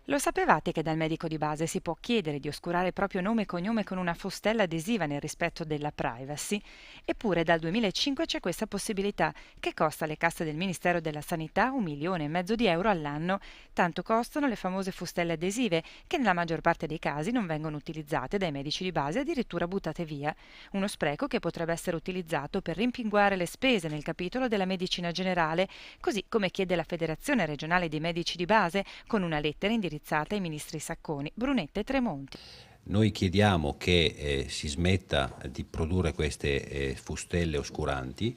Lo sapevate che dal medico di base si può chiedere di oscurare proprio nome e cognome con una fustella adesiva nel rispetto della privacy? Eppure dal 2005 c'è questa possibilità, che costa alle casse del Ministero della Sanità 1,5 milioni di euro all'anno. Tanto costano le famose fustelle adesive, che nella maggior parte dei casi non vengono utilizzate dai medici di base, addirittura buttate via. Uno spreco che potrebbe essere utilizzato per rimpinguare le spese nel capitolo della medicina generale, così come chiede la Federazione regionale dei medici di base con una lettera indirizzata ai ministri Sacconi, Brunetta e Tremonti. Noi chiediamo che si smetta di produrre queste fustelle oscuranti.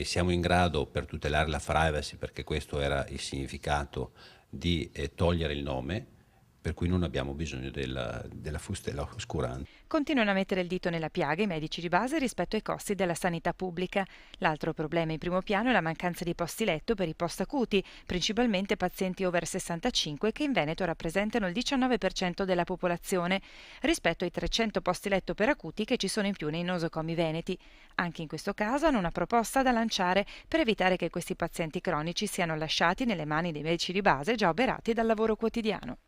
Siamo in grado, per tutelare la privacy, perché questo era il significato, di togliere il nome, per cui non abbiamo bisogno della fustella oscurante. Continuano a mettere il dito nella piaga i medici di base rispetto ai costi della sanità pubblica. L'altro problema in primo piano è la mancanza di posti letto per i post-acuti, principalmente pazienti over 65 che in Veneto rappresentano il 19% della popolazione, rispetto ai 300 posti letto per acuti che ci sono in più nei nosocomi veneti. Anche in questo caso hanno una proposta da lanciare per evitare che questi pazienti cronici siano lasciati nelle mani dei medici di base già oberati dal lavoro quotidiano.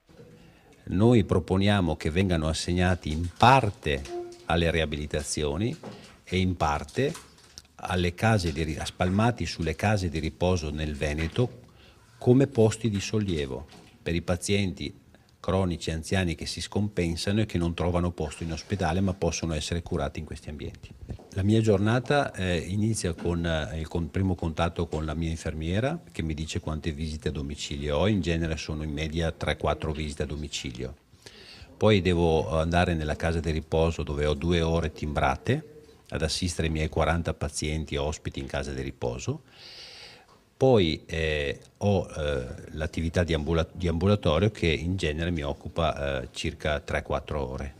Noi proponiamo che vengano assegnati in parte alle riabilitazioni e in parte spalmati sulle case di riposo nel Veneto come posti di sollievo per i pazienti cronici anziani che si scompensano e che non trovano posto in ospedale ma possono essere curati in questi ambienti. La mia giornata inizia con il primo contatto con la mia infermiera che mi dice quante visite a domicilio ho, in genere sono in media 3-4 visite a domicilio. Poi devo andare nella casa di riposo dove ho 2 ore timbrate ad assistere i miei 40 pazienti ospiti in casa di riposo. Poi ho l'attività di ambulatorio che in genere mi occupa circa 3-4 ore.